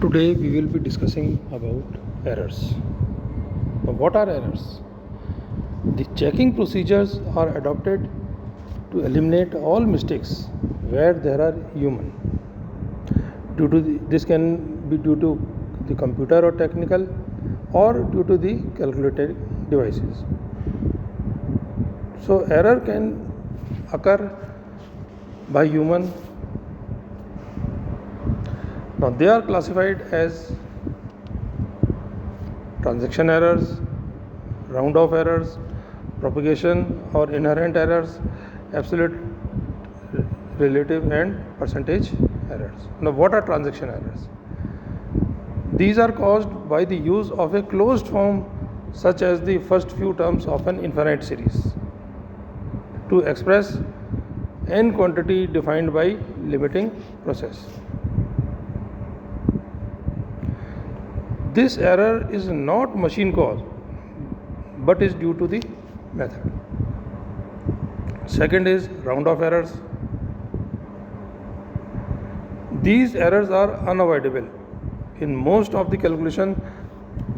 Today we will be discussing about errors. Now, what are errors? The checking procedures are adopted to eliminate all mistakes where there are human. This can be due to the computer or technical, or due to the calculated devices. So error can occur by human. Now they are classified as transaction errors, round off errors, propagation or inherent errors, absolute, relative and percentage errors. Now what are transaction errors? These are caused by the use of a closed form such as the first few terms of an infinite series to express n quantity defined by limiting process. This error is not machine caused but is due to the method. Second is round off errors. These errors are unavoidable in most of the calculation,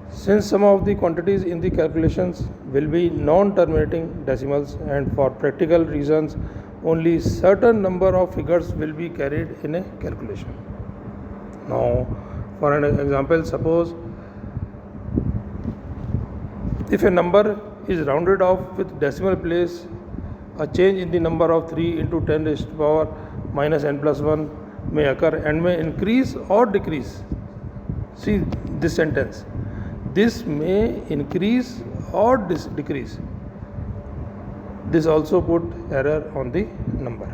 since some of the quantities in the calculations will be non-terminating decimals, and for practical reasons only certain number of figures will be carried in a calculation. Now for an example, suppose if a number is rounded off with decimal place, a change in the number of 3 into 10 raised to the power minus n plus 1 may occur and may increase or decrease. See this sentence. This may increase or decrease. This also put error on the number.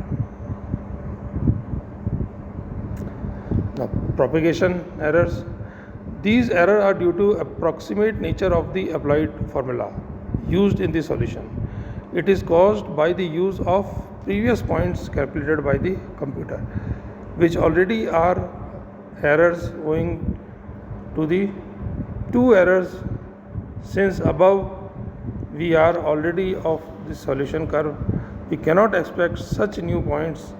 Now propagation errors. These errors are due to approximate nature of the applied formula used in the solution. It is caused by the use of previous points calculated by the computer, which already are errors owing to the two errors, since above we are already of the solution curve. We cannot expect such new points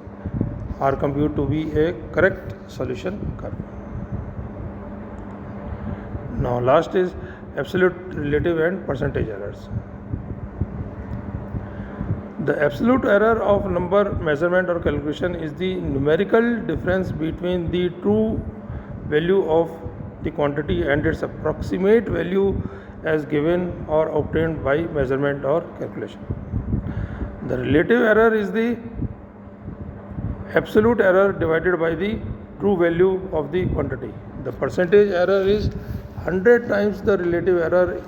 are computed to be a correct solution curve. Now last is absolute, relative and percentage errors. The absolute error of number measurement or calculation is the numerical difference between the true value of the quantity and its approximate value as given or obtained by measurement or calculation. The relative error is the absolute error divided by the true value of the quantity. The percentage error is 100 times the relative error.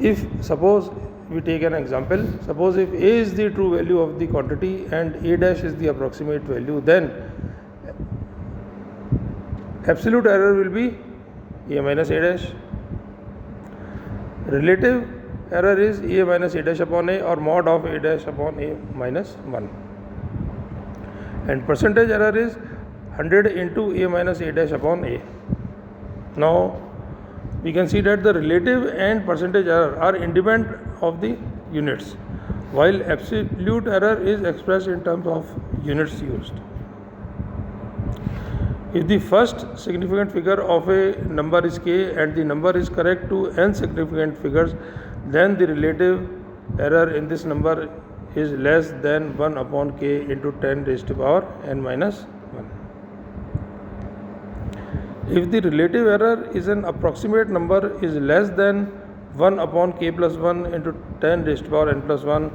If suppose we take an example, suppose if A is the true value of the quantity and A dash is the approximate value, then absolute error will be A minus A dash. Relative error is A minus A dash upon A, or mod of A dash upon A minus 1. And percentage error is 100 into A minus A dash upon A. Now we can see that the relative and percentage error are independent of the units, while absolute error is expressed in terms of units used. If the first significant figure of a number is k and the number is correct to n significant figures, then the relative error in this number is less than 1 upon k into 10 raised to the power n minus 1. If the relative error is an approximate number is less than 1 upon k plus 1 into 10 raised to the power n plus 1,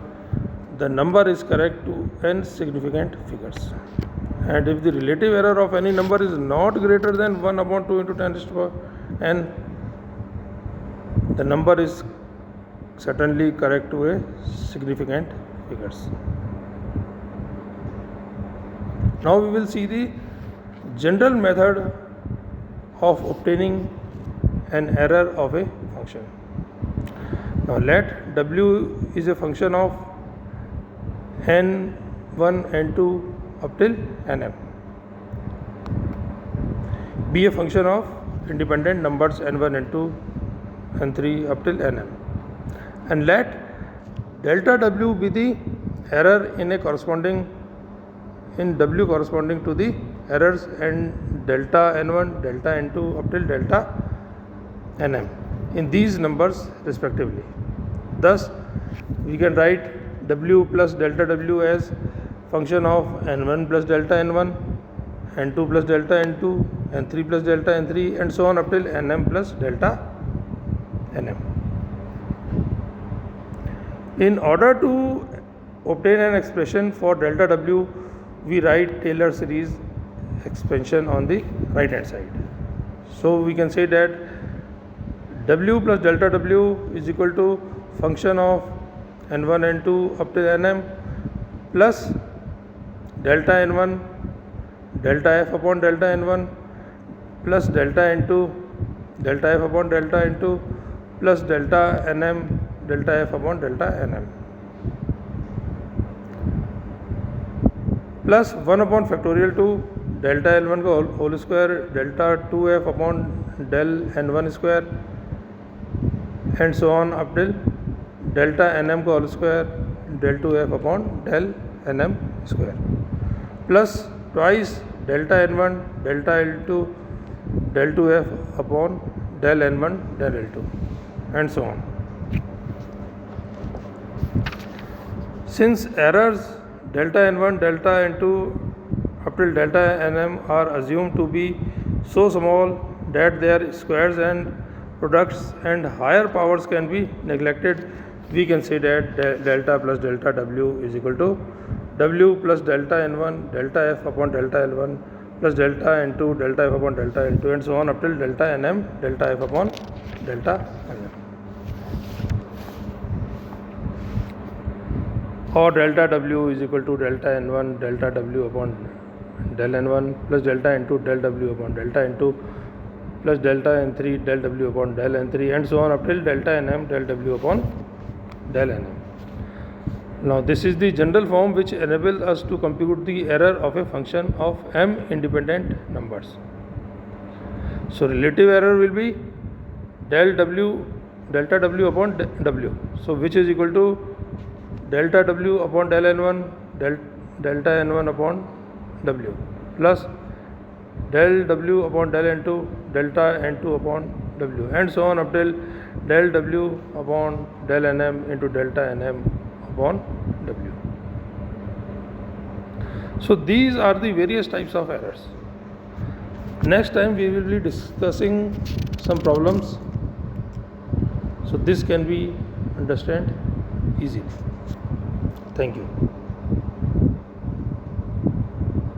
the number is correct to n significant figures. And if the relative error of any number is not greater than 1 upon 2 into 10 raised to the power n, the number is certainly correct to a significant figures. Now we will see the general method of obtaining an error of a function. Now let w is a function of n1, n2 up till nm, be a function of independent numbers n1, n2, n3 up till nm, and let delta w be the error in a corresponding in w corresponding to the errors and delta n1, delta n2 up till delta nm in these numbers respectively. Thus, we can write w plus delta w as function of n1 plus delta n1, n2 plus delta n2, n3 plus delta n3, and so on up till nm plus delta nm. In order to obtain an expression for delta w, we write Taylor series expansion on the right hand side. So we can say that w plus delta w is equal to function of n1 n2 up till nm plus delta n1 delta f upon delta n1 plus delta n2 delta f upon delta n2 plus delta nm delta f upon delta nm plus 1 upon factorial to delta L1 का whole square delta 2f upon del n1 square and so on up till delta nm का whole square del 2f upon del nm square plus twice delta n1 delta L2 del 2f upon del n1 del L2 and so on. Since errors delta n1 delta n2 up till delta nm are assumed to be so small that their squares and products and higher powers can be neglected, we can say that delta plus delta w is equal to w plus delta n1 delta f upon delta l1 plus delta n2 delta f upon delta l2 and so on up till delta nm delta f upon delta nm. Or delta w is equal to delta n1 delta w upon del n1 plus delta n2 del w upon delta n2 plus delta n3 del w upon del n3 and so on up till delta nm del w upon del nm. Now this is the general form which enables us to compute the error of a function of m independent numbers. So relative error will be delta w upon w. So which is equal to delta w upon del n1 delta n1 upon w plus del w upon del n2 delta n2 upon w and so on up till del w upon del nm into delta nm upon w. So these are the various types of errors. Next time we will be discussing some problems, so this can be understood easily. Thank you.